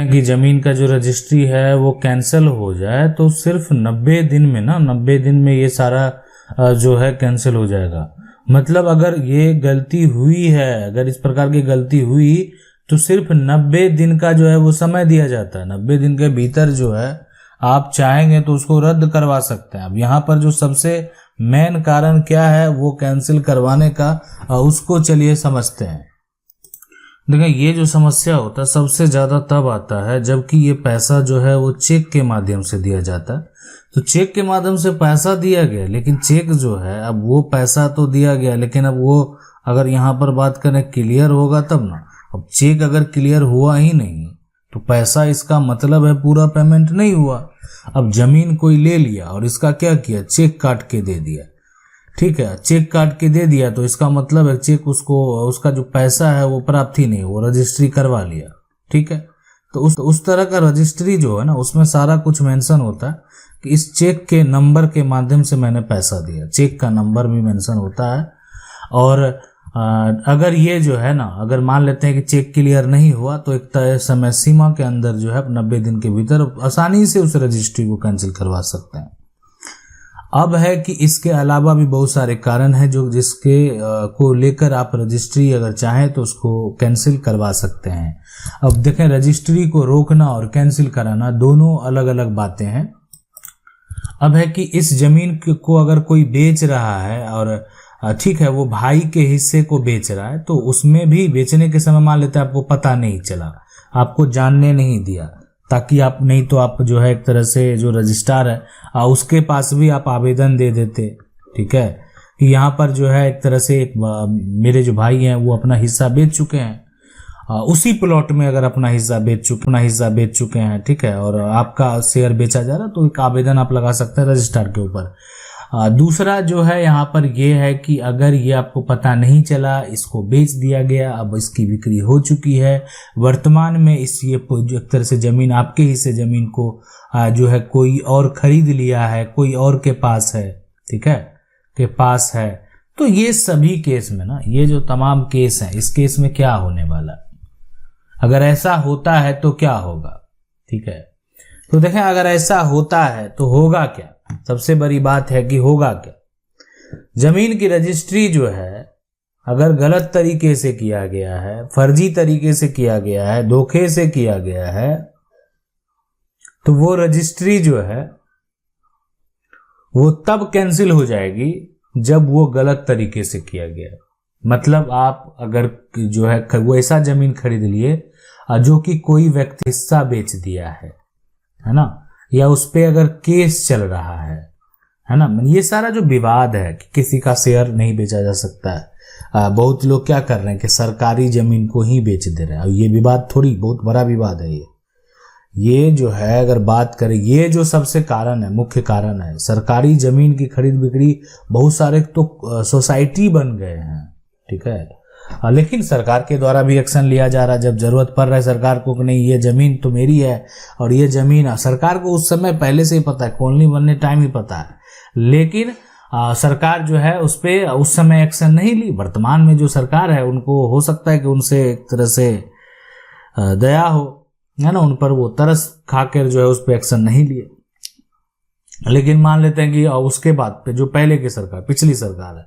कि जमीन का जो रजिस्ट्री है वो कैंसिल हो जाए तो सिर्फ 90 दिन में 90 दिन में ये सारा जो है कैंसिल हो जाएगा। मतलब अगर ये गलती हुई है, अगर इस प्रकार की गलती हुई तो सिर्फ 90 दिन का जो है वो समय दिया जाता है। 90 दिन के भीतर जो है आप चाहेंगे तो उसको रद्द करवा सकते हैं। अब यहाँ पर जो सबसे मेन कारण क्या है वो कैंसिल करवाने का, उसको चलिए समझते हैं। देखिए, ये जो समस्या होता है सबसे ज्यादा तब आता है जबकि ये पैसा जो है वो चेक के माध्यम से दिया जाता है। तो चेक के माध्यम से पैसा दिया गया, लेकिन चेक जो है, अब वो पैसा तो दिया गया, लेकिन अब वो अगर यहाँ पर बात करें क्लियर होगा तब ना। अब चेक अगर क्लियर हुआ ही नहीं तो पैसा, इसका मतलब है पूरा पेमेंट नहीं हुआ। अब जमीन कोई ले लिया और इसका क्या किया, चेक काट के दे दिया। ठीक है, चेक काट के दे दिया तो इसका मतलब है चेक उसको, उसका जो पैसा है वो प्राप्त ही नहीं, वो रजिस्ट्री करवा लिया। ठीक है, तो उस तरह का रजिस्ट्री जो है ना, उसमें सारा कुछ मेंशन होता है कि इस चेक के नंबर के माध्यम से मैंने पैसा दिया। चेक का नंबर भी मेंशन होता है। और अगर ये जो है ना, अगर मान लेते हैं कि चेक क्लियर नहीं हुआ तो एक तय समय सीमा के अंदर जो है 90 दिन के भीतर आसानी से उस रजिस्ट्री को कैंसिल करवा सकते हैं। अब है कि इसके अलावा भी बहुत सारे कारण हैं जो जिसके को लेकर आप रजिस्ट्री अगर चाहें तो उसको कैंसिल करवा सकते हैं। अब देखें, रजिस्ट्री को रोकना और कैंसिल कराना दोनों अलग अलग बातें हैं। अब है कि इस जमीन को अगर कोई बेच रहा है और ठीक है, वो भाई के हिस्से को बेच रहा है, तो उसमें भी बेचने के समय मान लेते हैं आपको पता नहीं चला, आपको जानने नहीं दिया, ताकि आप, नहीं तो आप जो है एक तरह से जो रजिस्ट्रार है उसके पास भी आप आवेदन दे देते। ठीक है, कि यहाँ पर जो है एक तरह से मेरे जो भाई हैं वो अपना हिस्सा बेच चुके हैं, उसी प्लॉट में अगर अपना हिस्सा बेच चुके हैं। ठीक है, और आपका शेयर बेचा जा रहा, तो एक आवेदन आप लगा सकते हैं रजिस्ट्रार के ऊपर। दूसरा जो है यहाँ पर ये है कि अगर ये आपको पता नहीं चला, इसको बेच दिया गया, अब इसकी बिक्री हो चुकी है, वर्तमान में ये एक तरह से जमीन, आपके हिस्से जमीन को जो है कोई और खरीद लिया है, कोई और के पास है। ठीक है, के पास है, तो ये सभी केस में ना, ये जो तमाम केस हैं, इस केस में क्या होने वाला, अगर ऐसा होता है तो क्या होगा। ठीक है, तो देखें, अगर ऐसा होता है तो होगा क्या। सबसे बड़ी बात है कि होगा क्या। जमीन की रजिस्ट्री जो है अगर गलत तरीके से किया गया है, फर्जी तरीके से किया गया है, धोखे से किया गया है, तो वो रजिस्ट्री जो है वो तब कैंसिल हो जाएगी जब वो गलत तरीके से किया गया। मतलब आप अगर जो है वो ऐसा जमीन खरीद लिए जो कि कोई व्यक्ति हिस्सा बेच दिया है ना, या उस पे अगर केस चल रहा है ना, ये सारा जो विवाद है कि किसी का शेयर नहीं बेचा जा सकता है। बहुत लोग क्या कर रहे हैं कि सरकारी जमीन को ही बेच दे रहे हैं। ये विवाद थोड़ी बहुत बड़ा विवाद है। ये जो है अगर बात करें, ये जो सबसे कारण है, मुख्य कारण है, सरकारी जमीन की खरीद बिक्री, बहुत सारे तो सोसाइटी बन गए हैं। ठीक है, लेकिन सरकार के द्वारा भी एक्शन लिया जा रहा है जब जरूरत पड़ रहा है सरकार को कि नहीं, ये जमीन तो मेरी है, और ये जमीन सरकार को उस समय पहले से ही पता है, कॉलोनी बनने टाइम ही पता है, लेकिन सरकार जो है उस पे उस समय एक्शन नहीं ली। वर्तमान में जो सरकार है उनको हो सकता है कि उनसे एक तरह से दया हो, है ना, उन पर वो तरस खाकर जो है उस पर एक्शन नहीं लिए। लेकिन मान लेते हैं कि उसके बाद पे जो पहले की सरकार, पिछली सरकार है,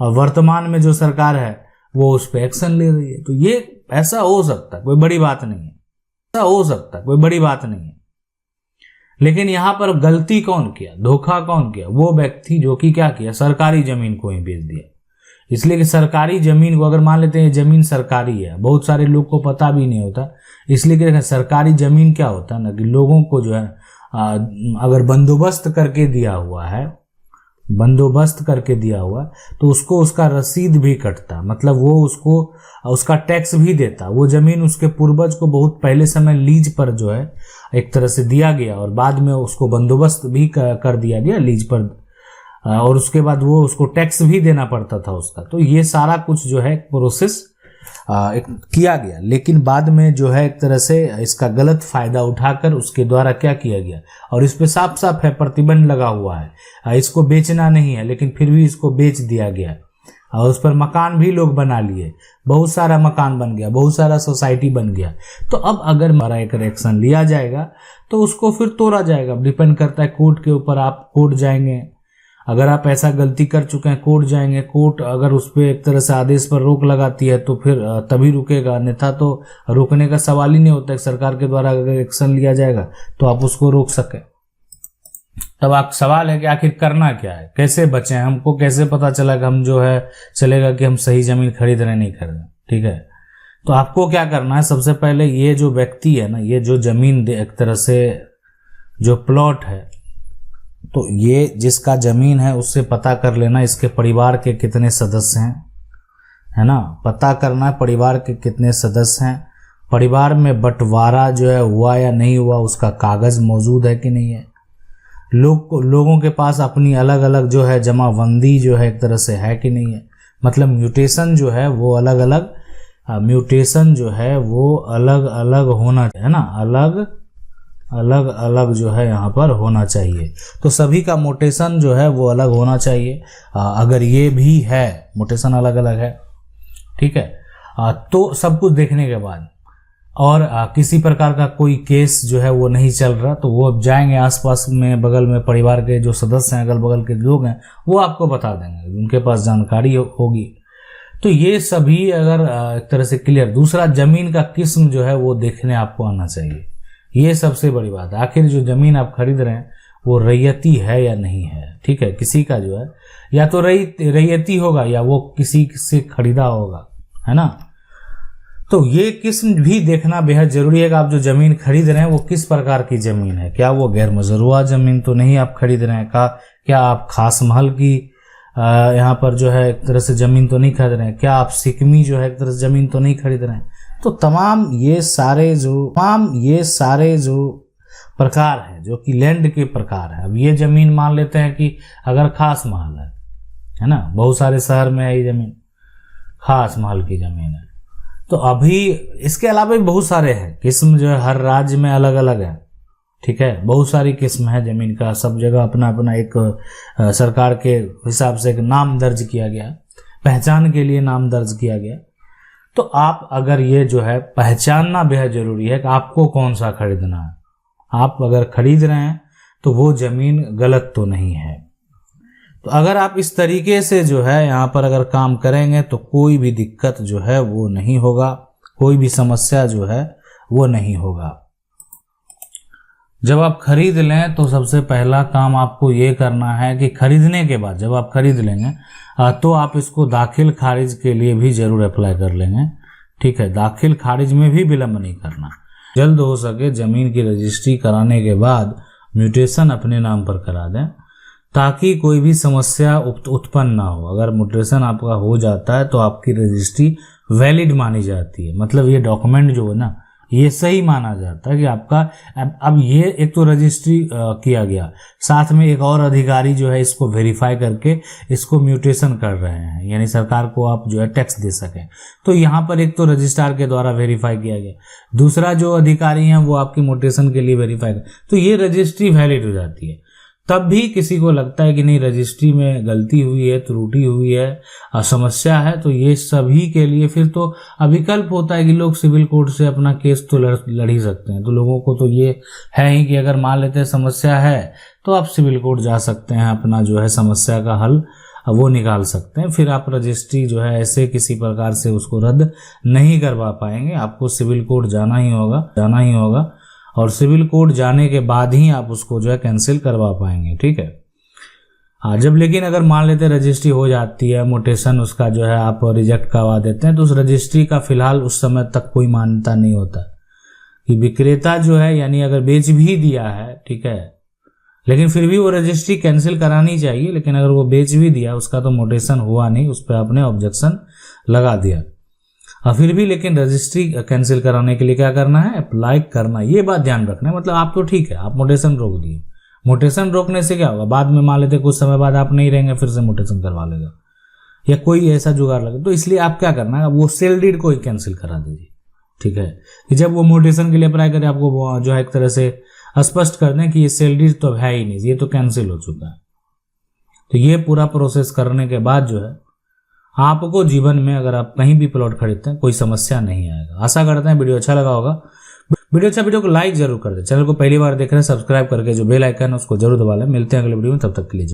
और वर्तमान में जो सरकार है वो उस पर एक्शन ले रही है, तो ये ऐसा हो सकता है, कोई बड़ी बात नहीं है, ऐसा हो सकता है, कोई बड़ी बात नहीं है। लेकिन यहां पर गलती कौन किया, धोखा कौन किया, वो व्यक्ति जो कि क्या किया, सरकारी जमीन को ही बेच दिया। इसलिए कि सरकारी जमीन को अगर मान लेते हैं जमीन सरकारी है, बहुत सारे लोग को पता भी नहीं होता, इसलिए कि सरकारी जमीन क्या होता है ना, कि लोगों को जो है अगर बंदोबस्त करके दिया हुआ है, बंदोबस्त करके दिया हुआ तो उसको उसका रसीद भी कटता, मतलब वो उसको उसका टैक्स भी देता। वो जमीन उसके पूर्वज को बहुत पहले समय लीज पर जो है एक तरह से दिया गया, और बाद में उसको बंदोबस्त भी कर दिया गया लीज पर, और उसके बाद वो उसको टैक्स भी देना पड़ता था उसका। तो ये सारा कुछ जो है प्रोसेस किया गया, लेकिन बाद में जो है एक तरह से इसका गलत फायदा उठाकर उसके द्वारा क्या किया गया, और इस पे साफ साफ है प्रतिबंध लगा हुआ है, इसको बेचना नहीं है, लेकिन फिर भी इसको बेच दिया गया। और उस पर मकान भी लोग बना लिए, बहुत सारा मकान बन गया, बहुत सारा सोसाइटी बन गया। तो अब अगर हमारा एक एक्शन लिया जाएगा तो उसको फिर तोड़ा जाएगा। डिपेंड करता है कोर्ट के ऊपर, आप कोर्ट जाएंगे, अगर आप ऐसा गलती कर चुके हैं कोर्ट जाएंगे, कोर्ट अगर उस पर एक तरह से आदेश पर रोक लगाती है तो फिर तभी रुकेगा, अन्यथा तो रोकने का सवाल ही नहीं होता है। सरकार के द्वारा अगर एक्शन लिया जाएगा तो आप उसको रोक सके। तब आप सवाल है कि आखिर करना क्या है, कैसे बचें, हमको कैसे पता चला कि हम जो है चलेगा कि हम सही जमीन खरीद रहे नहीं खरीद रहे, ठीक है। तो आपको क्या करना है, सबसे पहले ये जो व्यक्ति है ना, ये जो जमीन एक तरह से जो प्लॉट है, तो ये जिसका जमीन है उससे पता कर लेना इसके परिवार के कितने सदस्य हैं, है ना, पता करना है परिवार के कितने सदस्य हैं, परिवार में बंटवारा जो है हुआ या नहीं हुआ, उसका कागज मौजूद है कि नहीं है, लोगों के पास अपनी अलग अलग जो है जमाबंदी जो है एक तरह से है कि नहीं है, मतलब म्यूटेशन जो है वो अलग अलग, म्यूटेशन जो है वो अलग अलग होना है ना, अलग अलग जो है यहाँ पर होना चाहिए। तो सभी का म्यूटेशन जो है वो अलग होना चाहिए। अगर ये भी है म्यूटेशन अलग अलग है, ठीक है, तो सब कुछ देखने के बाद और किसी प्रकार का कोई केस जो है वो नहीं चल रहा, तो वो जाएंगे आसपास में, बगल में परिवार के जो सदस्य हैं, अगल बगल के लोग हैं, वो आपको बता देंगे, उनके पास जानकारी होगी। तो ये सभी अगर एक तरह से क्लियर। दूसरा, जमीन का किस्म जो है वो देखने आपको आना चाहिए, ये सबसे बड़ी बात है। आखिर जो जमीन आप खरीद रहे हैं वो रैयती है या नहीं है, ठीक है, किसी का जो है या तो रैयती होगा या वो किसी से खरीदा होगा, है ना। तो ये किस्म भी देखना बेहद जरूरी है कि आप जो जमीन खरीद रहे हैं वो किस प्रकार की जमीन है, क्या वो गैर मजरूआ जमीन तो नहीं आप खरीद रहे हैं, क्या आप खास महल की यहाँ पर जो है एक तरह से जमीन तो नहीं खरीद रहे हैं, क्या आप सिकमी जो है एक तरह से जमीन तो नहीं खरीद रहे हैं। तो तमाम ये सारे जो प्रकार हैं जो कि लैंड के प्रकार है। अब ये जमीन मान लेते हैं कि अगर खास महल है ना, बहुत सारे शहर में है ये जमीन, खास महल की जमीन है, तो अभी इसके अलावा भी बहुत सारे हैं किस्म जो है, हर राज्य में अलग अलग है, ठीक है, बहुत सारी किस्म है जमीन का, सब जगह अपना अपना एक सरकार के हिसाब से एक नाम दर्ज किया गया, पहचान के लिए नाम दर्ज किया गया। तो आप अगर ये जो है पहचानना बेहद जरूरी है कि आपको कौन सा खरीदना है। आप अगर खरीद रहे हैं तो वो जमीन गलत तो नहीं है। तो अगर आप इस तरीके से जो है यहाँ पर अगर काम करेंगे तो कोई भी दिक्कत जो है वो नहीं होगा, कोई भी समस्या जो है वो नहीं होगा। जब आप खरीद लें तो सबसे पहला काम आपको ये करना है कि खरीदने के बाद जब आप खरीद लेंगे तो आप इसको दाखिल खारिज के लिए भी जरूर अप्लाई कर लेंगे, ठीक है। दाखिल खारिज में भी विलंब नहीं करना, जल्द हो सके जमीन की रजिस्ट्री कराने के बाद म्यूटेशन अपने नाम पर करा दें ताकि कोई भी समस्या उत्पन्न ना हो। अगर म्यूटेशन आपका हो जाता है तो आपकी रजिस्ट्री वैलिड मानी जाती है, मतलब ये डॉक्यूमेंट जो है ना ये सही माना जाता है कि आपका अब ये एक तो रजिस्ट्री किया गया, साथ में एक और अधिकारी जो है इसको वेरीफाई करके इसको म्यूटेशन कर रहे हैं, यानी सरकार को आप जो है टैक्स दे सकें। तो यहाँ पर एक तो रजिस्ट्रार के द्वारा वेरीफाई किया गया, दूसरा जो अधिकारी हैं वो आपकी म्यूटेशन के लिए वेरीफाई कर, तो ये रजिस्ट्री वैलिड हो जाती है। तब भी किसी को लगता है कि नहीं रजिस्ट्री में गलती हुई है, त्रुटि हुई है, समस्या है, तो ये सभी के लिए फिर तो विकल्प होता है कि लोग सिविल कोर्ट से अपना केस तो लड़ ही सकते हैं। तो लोगों को तो ये है ही कि अगर मान लेते हैं समस्या है तो आप सिविल कोर्ट जा सकते हैं, अपना जो है समस्या का हल वो निकाल सकते हैं। फिर आप रजिस्ट्री जो है ऐसे किसी प्रकार से उसको रद्द नहीं करवा पाएंगे, आपको सिविल कोर्ट जाना ही होगा और सिविल कोर्ट जाने के बाद ही आप उसको जो है कैंसिल करवा पाएंगे, ठीक है। हाँ, जब लेकिन अगर मान लेते रजिस्ट्री हो जाती है, म्यूटेशन उसका जो है आप रिजेक्ट करवा देते हैं, तो उस रजिस्ट्री का फिलहाल उस समय तक कोई मान्यता नहीं होता कि विक्रेता जो है यानी अगर बेच भी दिया है, ठीक है, लेकिन फिर भी वो रजिस्ट्री कैंसिल करानी चाहिए। लेकिन अगर वो बेच भी दिया, उसका तो म्यूटेशन हुआ नहीं, उस पर आपने ऑब्जेक्शन लगा दिया और फिर भी लेकिन रजिस्ट्री कैंसिल कराने के लिए क्या करना है, अप्लाई करना। ये बात ध्यान रखना है, मतलब आप तो ठीक है आप म्यूटेशन रोक दिए, म्यूटेशन रोकने से क्या होगा, बाद में मान लेते कुछ समय बाद आप नहीं रहेंगे, फिर से म्यूटेशन करवा लेगा या कोई ऐसा जुगाड़ लगे, तो इसलिए आप क्या करना है, वो सेल डीड को ही कैंसिल करा दीजिए, ठीक है। कि जब वो म्यूटेशन के लिए अप्लाई करें आपको जो है एक तरह से स्पष्ट कर दें कि ये सेल डीड तो है ही नहीं, ये तो कैंसिल हो चुका है। तो ये पूरा प्रोसेस करने के बाद जो है आपको जीवन में अगर आप कहीं भी प्लॉट खरीदते हैं कोई समस्या नहीं आएगा। आशा करते हैं वीडियो अच्छा लगा होगा। वीडियो को लाइक जरूर कर दे। चैनल को पहली बार देख रहे हैं सब्सक्राइब करके जो बेल आइकन है उसको जरूर दबा लें। मिलते हैं अगले वीडियो में, तब तक के लिए।